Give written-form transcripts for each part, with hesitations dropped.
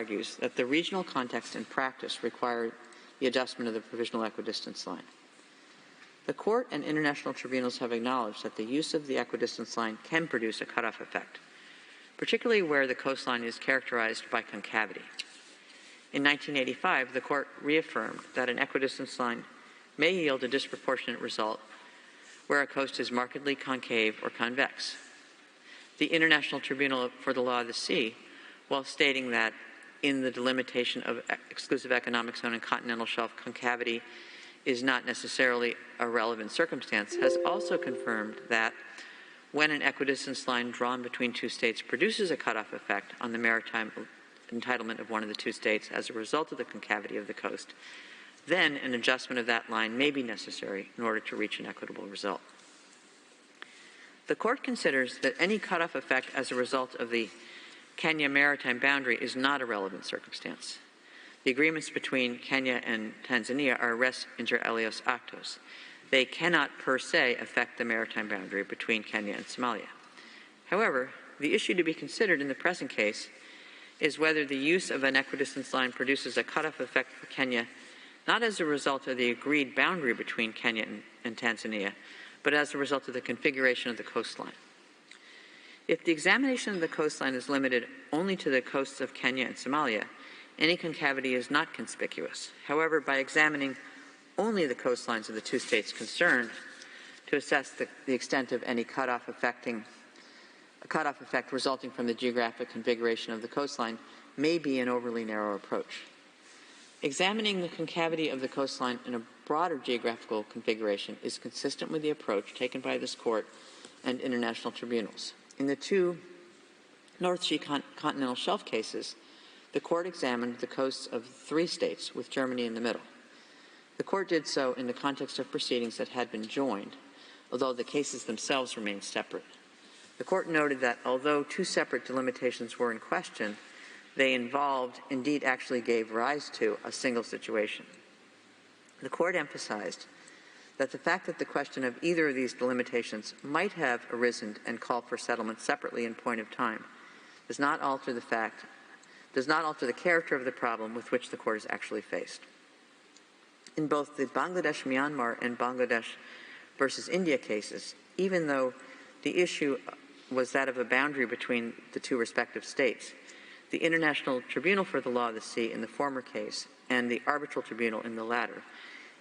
argues that the regional context and practice require the adjustment of the provisional equidistance line. The Court and international tribunals have acknowledged that the use of the equidistance line can produce a cutoff effect, particularly where the coastline is characterized by concavity. In 1985, the Court reaffirmed that an equidistance line may yield a disproportionate result where a coast is markedly concave or convex. The International Tribunal for the Law of the Sea, while stating that in the delimitation of exclusive economic zone and continental shelf concavity is not necessarily a relevant circumstance, has also confirmed that when an equidistance line drawn between two states produces a cutoff effect on the maritime entitlement of one of the two states as a result of the concavity of the coast, then an adjustment of that line may be necessary in order to reach an equitable result. The Court considers that any cutoff effect as a result of the Kenya maritime boundary is not a relevant circumstance. The agreements between Kenya and Tanzania are res inter aelios actos. They cannot per se affect the maritime boundary between Kenya and Somalia. However, the issue to be considered in the present case is whether the use of an equidistance line produces a cutoff effect for Kenya, not as a result of the agreed boundary between Kenya and Tanzania, but as a result of the configuration of the coastline. If the examination of the coastline is limited only to the coasts of Kenya and Somalia, any concavity is not conspicuous. However, by examining only the coastlines of the two states concerned to assess the extent of any cutoff effect resulting from the geographic configuration of the coastline may be an overly narrow approach. Examining the concavity of the coastline in a broader geographical configuration is consistent with the approach taken by this Court and international tribunals. In the two North Sea continental shelf cases, the Court examined the coasts of 3 states, with Germany in the middle. The Court did so in the context of proceedings that had been joined, although the cases themselves remained separate. The Court noted that although 2 separate delimitations were in question, they involved, indeed actually gave rise to, a single situation. The Court emphasized that the fact that the question of either of these delimitations might have arisen and called for settlement separately in point of time does not alter the character of the problem with which the Court is actually faced. In both the Bangladesh-Myanmar and Bangladesh versus India cases, even though the issue was that of a boundary between the 2 respective states, the International Tribunal for the Law of the Sea in the former case and the Arbitral Tribunal in the latter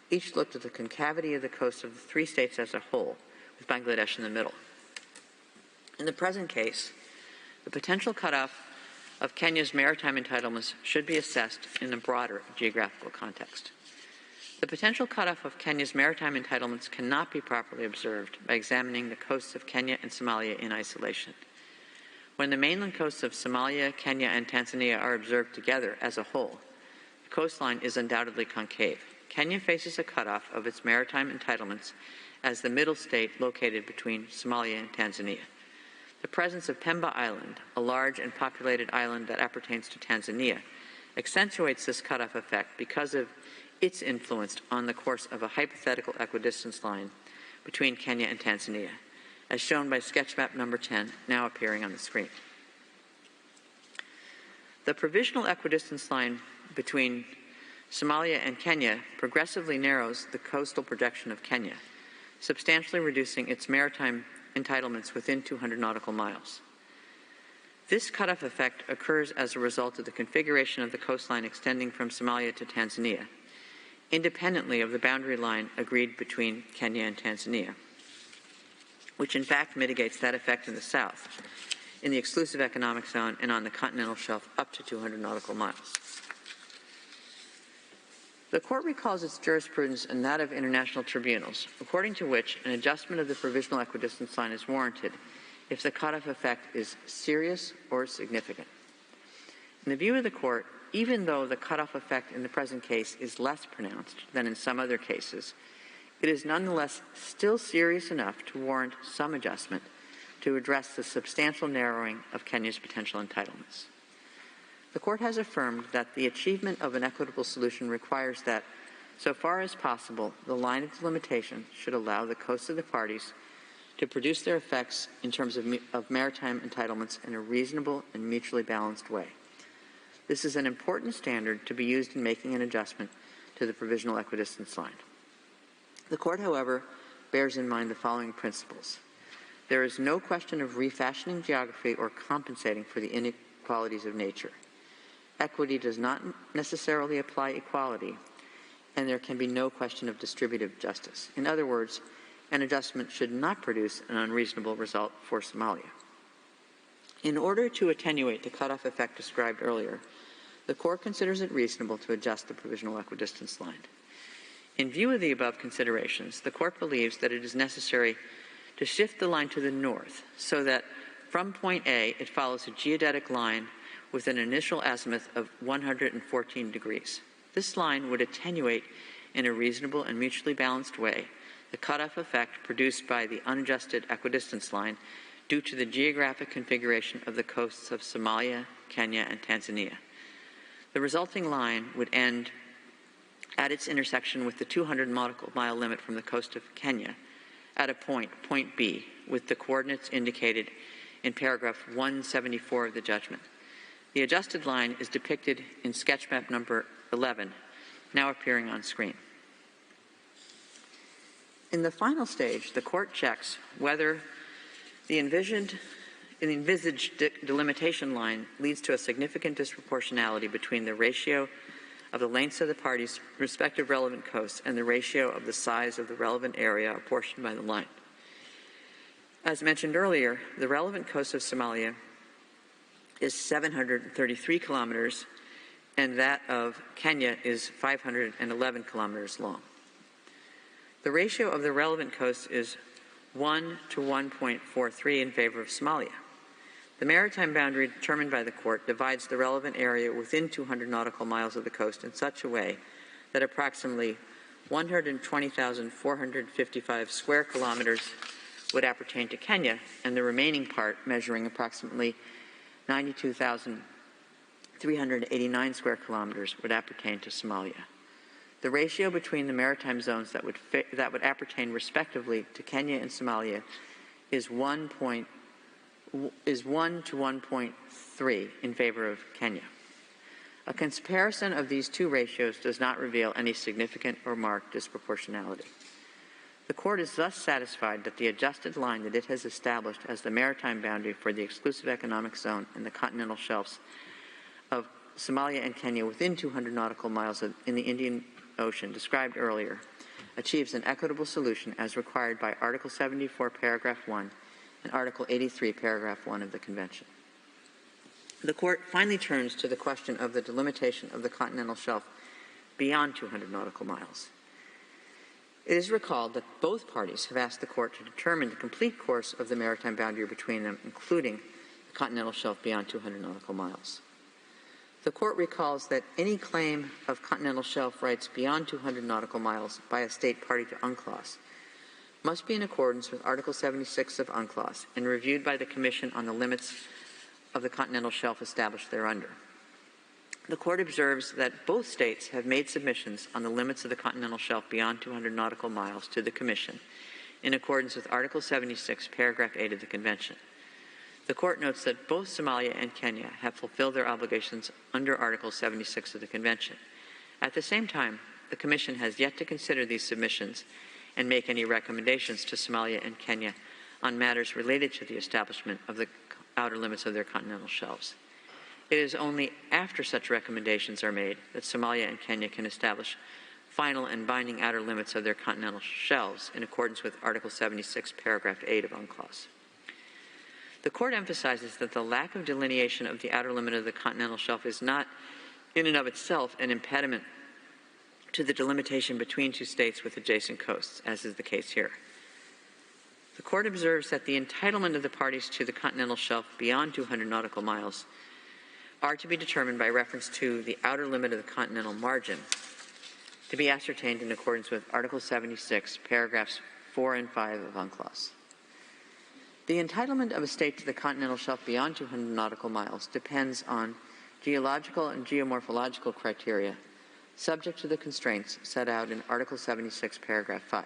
each looked at the concavity of the coast of the 3 states as a whole, with Bangladesh in the middle. In the present case, the potential cutoff of Kenya's maritime entitlements should be assessed in a broader geographical context. The potential cutoff of Kenya's maritime entitlements cannot be properly observed by examining the coasts of Kenya and Somalia in isolation. When the mainland coasts of Somalia, Kenya, and Tanzania are observed together as a whole, the coastline is undoubtedly concave. Kenya faces a cutoff of its maritime entitlements as the middle state located between Somalia and Tanzania. The presence of Pemba Island, a large and populated island that appertains to Tanzania, accentuates this cutoff effect because of its influence on the course of a hypothetical equidistance line between Kenya and Tanzania, as shown by sketch map number 10, now appearing on the screen. The provisional equidistance line between Somalia and Kenya progressively narrows the coastal projection of Kenya, substantially reducing its maritime entitlements within 200 nautical miles. This cutoff effect occurs as a result of the configuration of the coastline extending from Somalia to Tanzania, independently of the boundary line agreed between Kenya and Tanzania, which in fact mitigates that effect in the south, in the exclusive economic zone and on the continental shelf up to 200 nautical miles. The Court recalls its jurisprudence and that of international tribunals, according to which an adjustment of the provisional equidistance line is warranted if the cutoff effect is serious or significant. In the view of the Court, even though the cutoff effect in the present case is less pronounced than in some other cases, it is nonetheless still serious enough to warrant some adjustment to address the substantial narrowing of Kenya's potential entitlements. The Court has affirmed that the achievement of an equitable solution requires that, so far as possible, the line of delimitation should allow the coasts of the parties to produce their effects in terms of maritime entitlements in a reasonable and mutually balanced way. This is an important standard to be used in making an adjustment to the provisional equidistance line. The Court, however, bears in mind the following principles. There is no question of refashioning geography or compensating for the inequalities of nature. Equity does not necessarily apply equality, and there can be no question of distributive justice. In other words, an adjustment should not produce an unreasonable result for Somalia. In order to attenuate the cutoff effect described earlier, the Court considers it reasonable to adjust the provisional equidistance line. In view of the above considerations, the Court believes that it is necessary to shift the line to the north so that from point A it follows a geodetic line with an initial azimuth of 114 degrees. This line would attenuate in a reasonable and mutually balanced way the cutoff effect produced by the unadjusted equidistance line due to the geographic configuration of the coasts of Somalia, Kenya, and Tanzania. The resulting line would end at its intersection with the 200 nautical mile limit from the coast of Kenya at a point B, with the coordinates indicated in paragraph 174 of the judgment. The adjusted line is depicted in sketch map number 11, now appearing on screen. In the final stage, the Court checks whether the envisaged delimitation line leads to a significant disproportionality between the ratio of the lengths of the parties' respective relevant coasts and the ratio of the size of the relevant area apportioned by the line. As mentioned earlier, the relevant coast of Somalia is 733 kilometers, and that of Kenya is 511 kilometers long. The ratio of the relevant coast is 1 to 1.43 in favor of Somalia. The maritime boundary determined by the Court divides the relevant area within 200 nautical miles of the coast in such a way that approximately 120,455 square kilometers would appertain to Kenya, and the remaining part, measuring approximately 92,389 square kilometers, would appertain to Somalia. The ratio between the maritime zones that would appertain respectively to Kenya and Somalia is 1 to 1.3 in favor of Kenya. A comparison of these two ratios does not reveal any significant or marked disproportionality. The Court is thus satisfied that the adjusted line that it has established as the maritime boundary for the exclusive economic zone and the continental shelves of Somalia and Kenya within 200 nautical miles in the Indian Ocean described earlier achieves an equitable solution as required by Article 74, Paragraph 1 and Article 83, Paragraph 1 of the Convention. The Court finally turns to the question of the delimitation of the continental shelf beyond 200 nautical miles. It is recalled that both parties have asked the Court to determine the complete course of the maritime boundary between them, including the continental shelf beyond 200 nautical miles. The Court recalls that any claim of continental shelf rights beyond 200 nautical miles by a state party to UNCLOS must be in accordance with Article 76 of UNCLOS and reviewed by the Commission on the limits of the continental shelf established thereunder. The Court observes that both states have made submissions on the limits of the continental shelf beyond 200 nautical miles to the Commission in accordance with Article 76, Paragraph 8 of the Convention. The Court notes that both Somalia and Kenya have fulfilled their obligations under Article 76 of the Convention. At the same time, the Commission has yet to consider these submissions and make any recommendations to Somalia and Kenya on matters related to the establishment of the outer limits of their continental shelves. It is only after such recommendations are made that Somalia and Kenya can establish final and binding outer limits of their continental shelves in accordance with Article 76, Paragraph 8 of UNCLOS. The Court emphasizes that the lack of delineation of the outer limit of the continental shelf is not, in and of itself, an impediment to the delimitation between two states with adjacent coasts, as is the case here. The Court observes that the entitlement of the parties to the continental shelf beyond 200 nautical miles are to be determined by reference to the outer limit of the continental margin, to be ascertained in accordance with Article 76, Paragraphs 4 and 5 of UNCLOS. The entitlement of a state to the continental shelf beyond 200 nautical miles depends on geological and geomorphological criteria subject to the constraints set out in Article 76, Paragraph 5.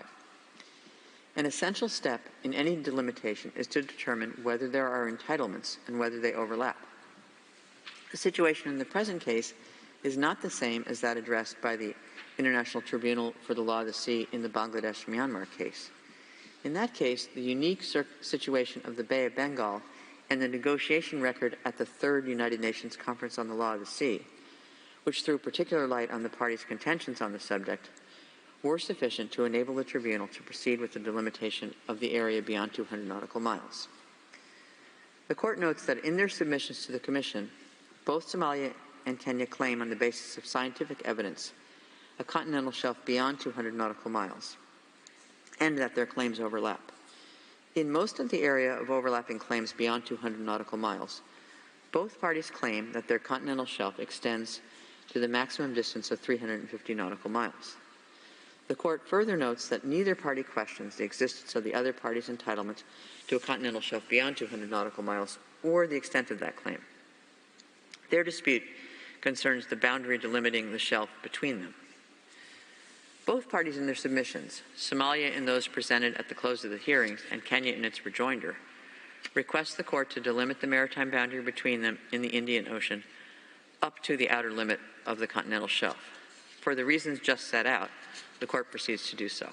An essential step in any delimitation is to determine whether there are entitlements and whether they overlap. The situation in the present case is not the same as that addressed by the International Tribunal for the Law of the Sea in the Bangladesh-Myanmar case. In that case, the unique situation of the Bay of Bengal and the negotiation record at the Third United Nations Conference on the Law of the Sea, which threw particular light on the parties' contentions on the subject, were sufficient to enable the tribunal to proceed with the delimitation of the area beyond 200 nautical miles. The Court notes that in their submissions to the Commission, both Somalia and Kenya claim on the basis of scientific evidence a continental shelf beyond 200 nautical miles, and that their claims overlap. In most of the area of overlapping claims beyond 200 nautical miles, both parties claim that their continental shelf extends to the maximum distance of 350 nautical miles. The Court further notes that neither party questions the existence of the other party's entitlement to a continental shelf beyond 200 nautical miles or the extent of that claim. Their dispute concerns the boundary delimiting the shelf between them. Both parties in their submissions, Somalia in those presented at the close of the hearings and Kenya in its rejoinder, request the Court to delimit the maritime boundary between them in the Indian Ocean up to the outer limit of the continental shelf. For the reasons just set out, the Court proceeds to do so.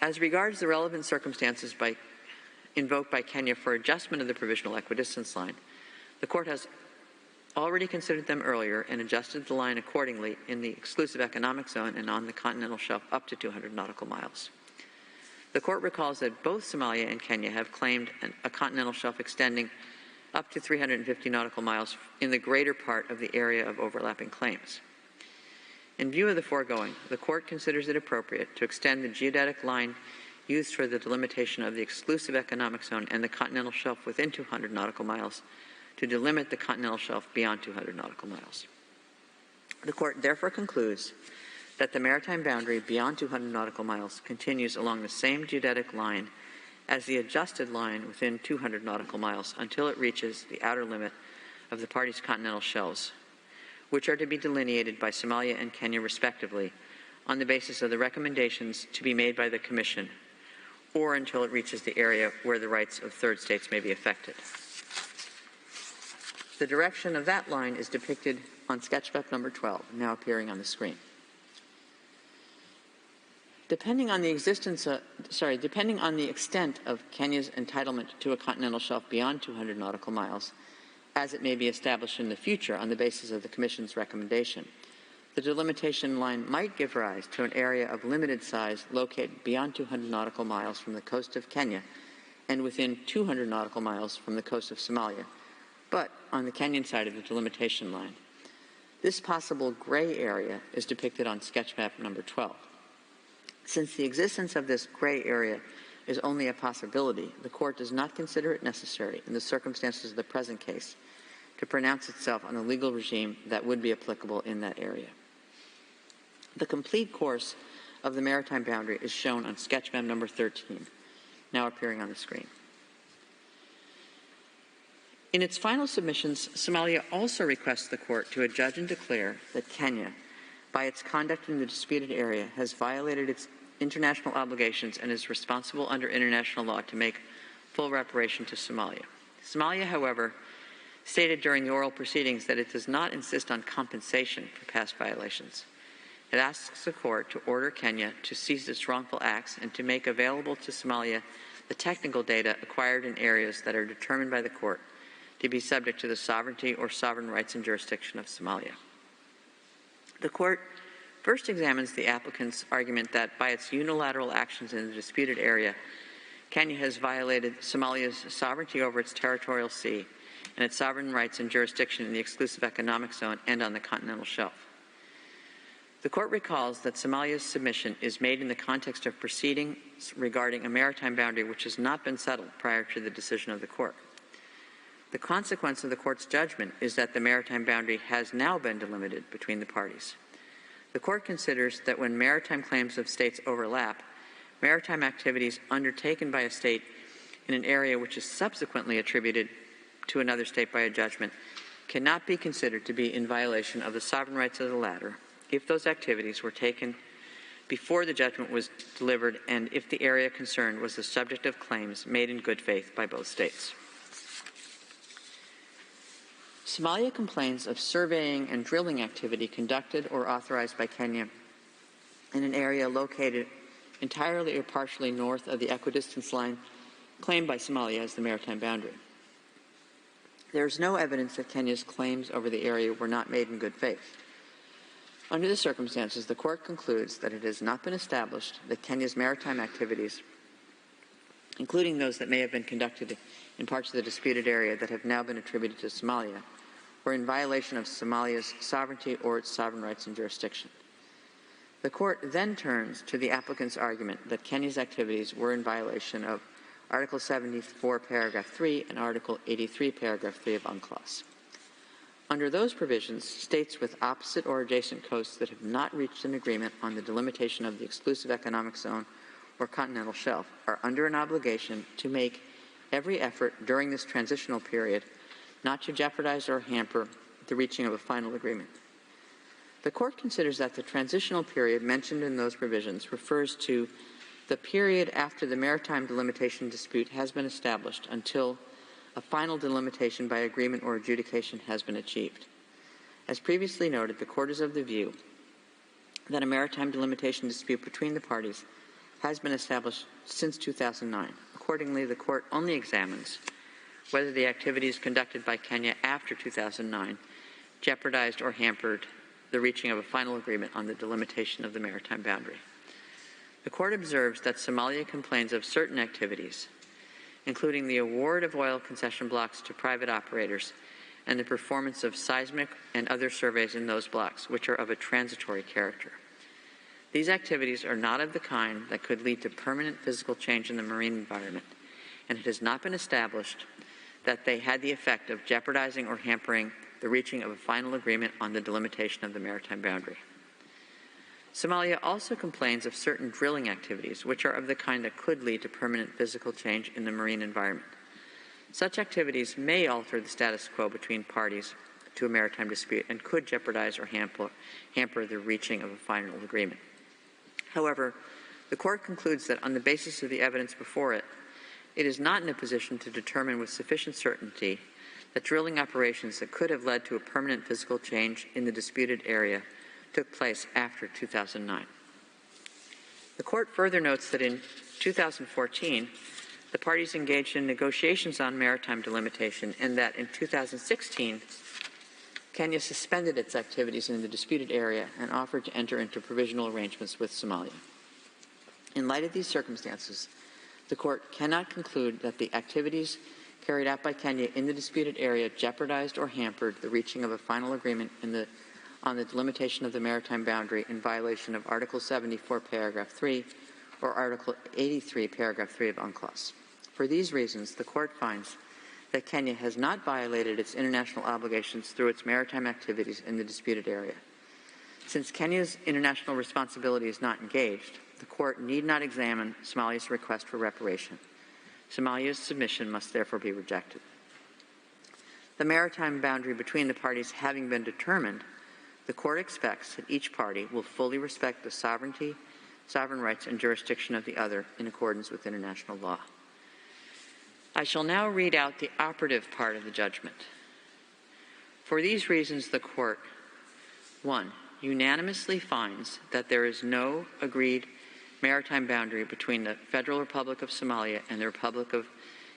As regards the relevant circumstances invoked by Kenya for adjustment of the provisional equidistance line, the Court has already considered them earlier and adjusted the line accordingly in the exclusive economic zone and on the continental shelf up to 200 nautical miles. The Court recalls that both Somalia and Kenya have claimed a continental shelf extending up to 350 nautical miles in the greater part of the area of overlapping claims. In view of the foregoing, the Court considers it appropriate to extend the geodetic line used for the delimitation of the exclusive economic zone and the continental shelf within 200 nautical miles to delimit the continental shelf beyond 200 nautical miles. The Court therefore concludes that the maritime boundary beyond 200 nautical miles continues along the same geodetic line as the adjusted line within 200 nautical miles until it reaches the outer limit of the parties' continental shelves, which are to be delineated by Somalia and Kenya respectively on the basis of the recommendations to be made by the Commission, or until it reaches the area where the rights of third states may be affected. The direction of that line is depicted on sketch map number 12, now appearing on the screen. Depending on the extent of Kenya's entitlement to a continental shelf beyond 200 nautical miles, as it may be established in the future on the basis of the Commission's recommendation, the delimitation line might give rise to an area of limited size located beyond 200 nautical miles from the coast of Kenya and within 200 nautical miles from the coast of Somalia, but on the Kenyan side of the delimitation line. This possible gray area is depicted on sketch map number 12. Since the existence of this gray area is only a possibility, the Court does not consider it necessary in the circumstances of the present case to pronounce itself on the legal regime that would be applicable in that area. The complete course of the maritime boundary is shown on sketch map number 13, now appearing on the screen. In its final submissions, Somalia also requests the Court to adjudge and declare that Kenya, by its conduct in the disputed area, has violated its international obligations and is responsible under international law to make full reparation to Somalia. Somalia, however, stated during the oral proceedings that it does not insist on compensation for past violations. It asks the Court to order Kenya to cease its wrongful acts and to make available to Somalia the technical data acquired in areas that are determined by the Court to be subject to the sovereignty or sovereign rights and jurisdiction of Somalia. The Court first examines the applicant's argument that by its unilateral actions in the disputed area, Kenya has violated Somalia's sovereignty over its territorial sea and its sovereign rights and jurisdiction in the exclusive economic zone and on the continental shelf. The Court recalls that Somalia's submission is made in the context of proceedings regarding a maritime boundary which has not been settled prior to the decision of the Court. The consequence of the Court's judgment is that the maritime boundary has now been delimited between the parties. The Court considers that when maritime claims of states overlap, maritime activities undertaken by a state in an area which is subsequently attributed to another state by a judgment cannot be considered to be in violation of the sovereign rights of the latter if those activities were taken before the judgment was delivered and if the area concerned was the subject of claims made in good faith by both states. Somalia complains of surveying and drilling activity conducted or authorized by Kenya in an area located entirely or partially north of the equidistance line claimed by Somalia as the maritime boundary. There is no evidence that Kenya's claims over the area were not made in good faith. Under the circumstances, the court concludes that it has not been established that Kenya's maritime activities, including those that may have been conducted in parts of the disputed area that have now been attributed to Somalia, were in violation of Somalia's sovereignty or its sovereign rights and jurisdiction. The court then turns to the applicant's argument that Kenya's activities were in violation of Article 74, Paragraph 3 and Article 83, Paragraph 3 of UNCLOS. Under those provisions, states with opposite or adjacent coasts that have not reached an agreement on the delimitation of the exclusive economic zone or continental shelf are under an obligation to make every effort during this transitional period not to jeopardize or hamper the reaching of a final agreement. The court considers that the transitional period mentioned in those provisions refers to the period after the maritime delimitation dispute has been established until a final delimitation by agreement or adjudication has been achieved. As previously noted, the court is of the view that a maritime delimitation dispute between the parties has been established since 2009. Accordingly, the court only examines whether the activities conducted by Kenya after 2009 jeopardized or hampered the reaching of a final agreement on the delimitation of the maritime boundary. The court observes that Somalia complains of certain activities, including the award of oil concession blocks to private operators and the performance of seismic and other surveys in those blocks, which are of a transitory character. These activities are not of the kind that could lead to permanent physical change in the marine environment, and it has not been established that they had the effect of jeopardizing or hampering the reaching of a final agreement on the delimitation of the maritime boundary. Somalia also complains of certain drilling activities, which are of the kind that could lead to permanent physical change in the marine environment. Such activities may alter the status quo between parties to a maritime dispute and could jeopardize or hamper the reaching of a final agreement. However, the court concludes that on the basis of the evidence before it, it is not in a position to determine with sufficient certainty that drilling operations that could have led to a permanent physical change in the disputed area took place after 2009. The court further notes that in 2014, the parties engaged in negotiations on maritime delimitation, and that in 2016, Kenya suspended its activities in the disputed area and offered to enter into provisional arrangements with Somalia. In light of these circumstances, the court cannot conclude that the activities carried out by Kenya in the disputed area jeopardized or hampered the reaching of a final agreement on the delimitation of the maritime boundary in violation of Article 74, Paragraph 3, or Article 83, Paragraph 3 of UNCLOS. For these reasons, the court finds that Kenya has not violated its international obligations through its maritime activities in the disputed area. Since Kenya's international responsibility is not engaged, the court need not examine Somalia's request for reparation. Somalia's submission must therefore be rejected. The maritime boundary between the parties having been determined, the court expects that each party will fully respect the sovereignty, sovereign rights, and jurisdiction of the other in accordance with international law. I shall now read out the operative part of the judgment. For these reasons, the court, 1, unanimously finds that there is no agreed maritime boundary between the Federal Republic of Somalia and the Republic of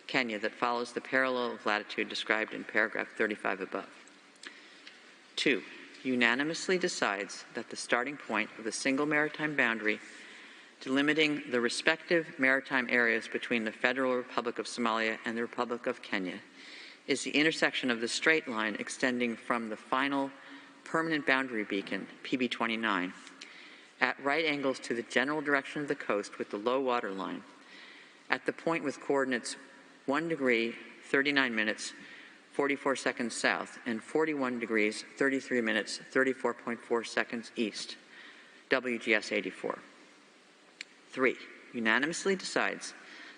Kenya that follows the parallel of latitude described in paragraph 35 above. 2, unanimously decides that the starting point of the single maritime boundary delimiting the respective maritime areas between the Federal Republic of Somalia and the Republic of Kenya is the intersection of the straight line extending from the final permanent boundary beacon, PB29, at right angles to the general direction of the coast with the low water line, at the point with coordinates 1 degree, 39 minutes, 44 seconds south, and 41 degrees, 33 minutes, 34.4 seconds east, WGS 84. 3, unanimously decides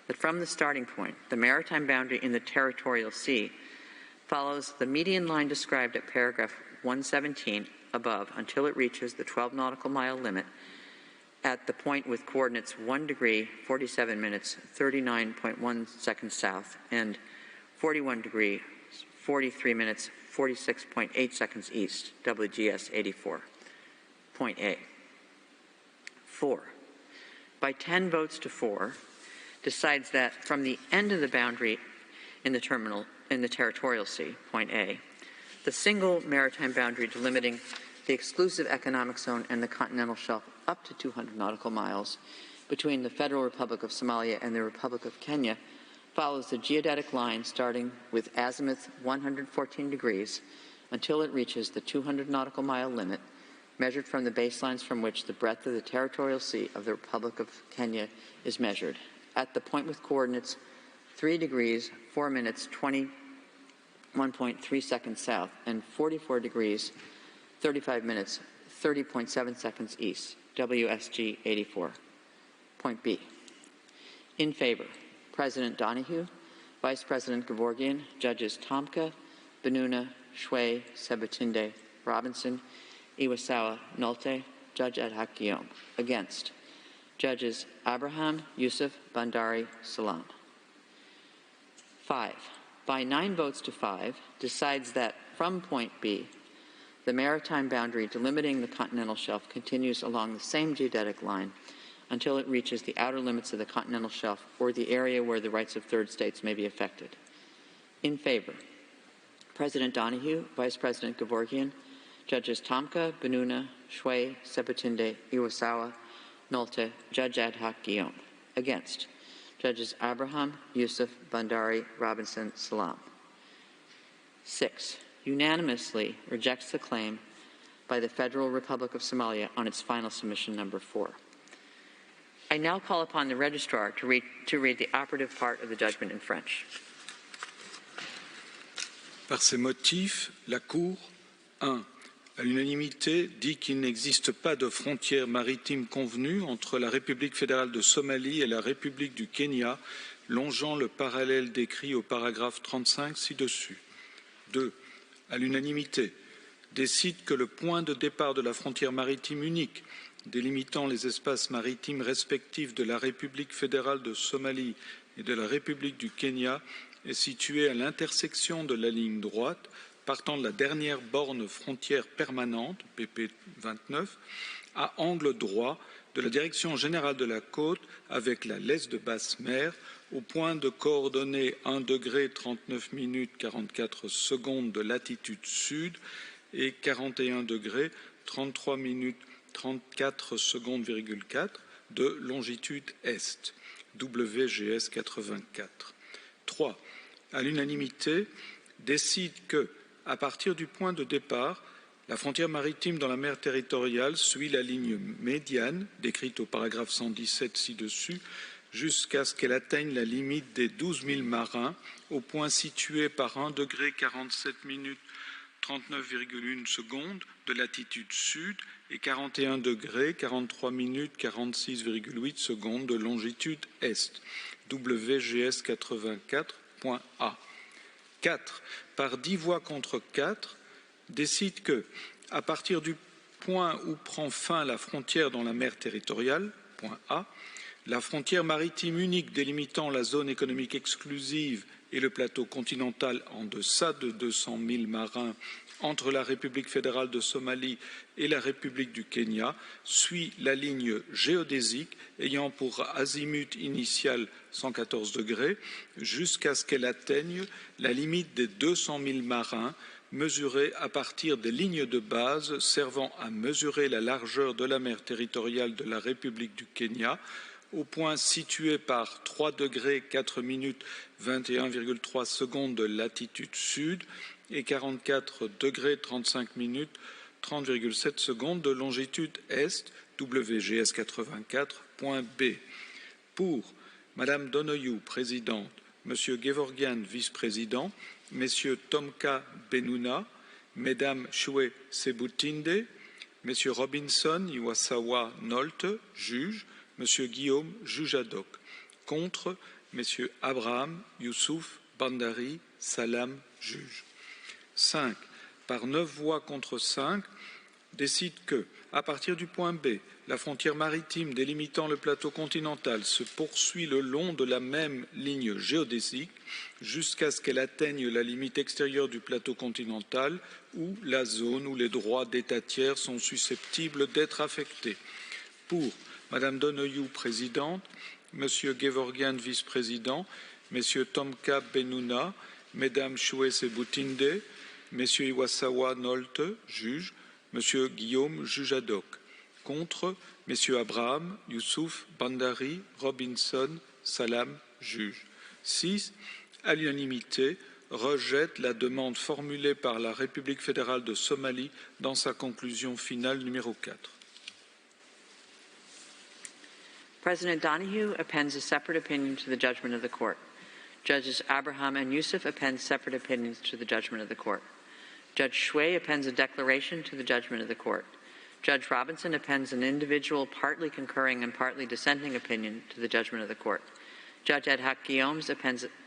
that from the starting point, the maritime boundary in the territorial sea follows the median line described at paragraph 117 above until it reaches the 12 nautical mile limit at the point with coordinates 1 degree, 47 minutes, 39.1 seconds south, and 41 degree, 43 minutes, 46.8 seconds east, WGS 84. Point A. 4. By 10 votes to 4, decides that from the end of the boundary in the territorial sea, point A, the single maritime boundary delimiting the exclusive economic zone and the continental shelf up to 200 nautical miles between the Federal Republic of Somalia and the Republic of Kenya follows the geodetic line starting with azimuth 114 degrees until it reaches the 200 nautical mile limit, measured from the baselines from which the breadth of the territorial sea of the Republic of Kenya is measured, at the point with coordinates 3 degrees, 4 minutes, 21.3 seconds south, and 44 degrees, 35 minutes, 30.7 seconds east, WSG 84. Point B. In favor, President Donahue, Vice President Gevorgian, Judges Tomka, Benuna, Shwe, Sebutinde, Robinson, Iwasawa, Nolte, Judge ad hoc Guillaume. Against, Judges Abraham, Yusuf, Bandari, Salam. 5. By 9 votes to 5, decides that from point B, the maritime boundary delimiting the continental shelf continues along the same geodetic line until it reaches the outer limits of the continental shelf or the area where the rights of third states may be affected. In favor, President Donahue, Vice President Gevorgian, Judges Tomka, Benuna, Shwe, Sebutinde, Iwasawa, Nolte, Judge ad hoc Guillaume. Against, Judges Abraham, Yusuf, Bandari, Robinson, Salam. 6. Unanimously rejects the claim by the Federal Republic of Somalia on its final submission number 4. I now call upon the registrar to read the operative part of the judgment in French. Par ces motifs, la Cour 1. À l'unanimité, dit qu'il n'existe pas de frontière maritime convenue entre la République fédérale de Somalie et la République du Kenya, longeant le parallèle décrit au paragraphe 35 ci-dessus. 2. À l'unanimité, décide que le point de départ de la frontière maritime unique, délimitant les espaces maritimes respectifs de la République fédérale de Somalie et de la République du Kenya, est situé à l'intersection de la ligne droite partant de la dernière borne frontière permanente, PP 29, à angle droit de la direction générale de la côte avec la laisse de basse mer au point de coordonnées 1 degré 39 minutes 44 secondes de latitude sud et 41 degrés 33 minutes 34 secondes,4 de longitude est, WGS 84. 3. À l'unanimité, décide que, à partir du point de départ, la frontière maritime dans la mer territoriale suit la ligne médiane, décrite au paragraphe 117 ci-dessus, jusqu'à ce qu'elle atteigne la limite des 12 000 marins, au point situé par 1 degré 47 minutes 39,1 secondes de latitude sud et 41 degrés 43 minutes 46,8 secondes de longitude est, WGS 84.A. 4. Par 10 voix contre 4, décide que, à partir du point où prend fin la frontière dans la mer territoriale, point A, la frontière maritime unique délimitant la zone économique exclusive et le plateau continental en deçà de 200 000 marins entre la République fédérale de Somalie et la République du Kenya suit la ligne géodésique ayant pour azimut initial 114 degrés jusqu'à ce qu'elle atteigne la limite des 200 000 marins mesurée à partir des lignes de base servant à mesurer la largeur de la mer territoriale de la République du Kenya au point situé par 3 degrés 4 minutes 21,3 secondes de latitude sud et 44 degrés 35 minutes 30,7 secondes de longitude est, WGS 84.B. Pour Madame Donoghue, présidente, Monsieur Gevorgian, vice-président, Messieurs Tomka Benuna, Mesdames Shwe Sebutinde, Messieurs Robinson, Iwasawa Nolte, juge, Monsieur Guillaume, juge ad hoc. Contre, Messieurs Abraham, Youssouf, Bandari, Salam, juge. 5. Par 9 voix contre 5, décide que, à partir du point B, la frontière maritime délimitant le plateau continental se poursuit le long de la même ligne géodésique jusqu'à ce qu'elle atteigne la limite extérieure du plateau continental ou la zone où les droits d'État tiers sont susceptibles d'être affectés. Pour Madame Donoghue, présidente, Monsieur Gevorgyan, vice-président, Messieurs Tomka Bennouna, Mesdames Chouès et Boutinde, Messieurs Iwasawa Nolte, juge, Monsieur Guillaume, juge ad hoc. Contre, Messieurs Abraham, Youssouf, Bandari, Robinson, Salam, juge. 6. À l'unanimité, rejette la demande formulée par la République fédérale de Somalie dans sa conclusion finale numéro 4. President Donoghue appends a separate opinion to the judgment of the court. Judges Abraham and Youssouf append separate opinions to the judgment of the court. Judge Shui appends a declaration to the judgment of the court. Judge Robinson appends an individual partly concurring and partly dissenting opinion to the judgment of the court. Judge Ad hoc Guillaume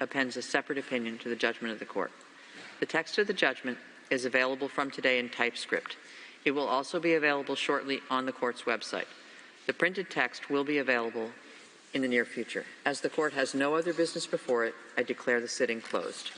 appends a separate opinion to the judgment of the court. The text of the judgment is available from today in typescript. It will also be available shortly on the court's website. The printed text will be available in the near future. As the court has no other business before it, I declare the sitting closed.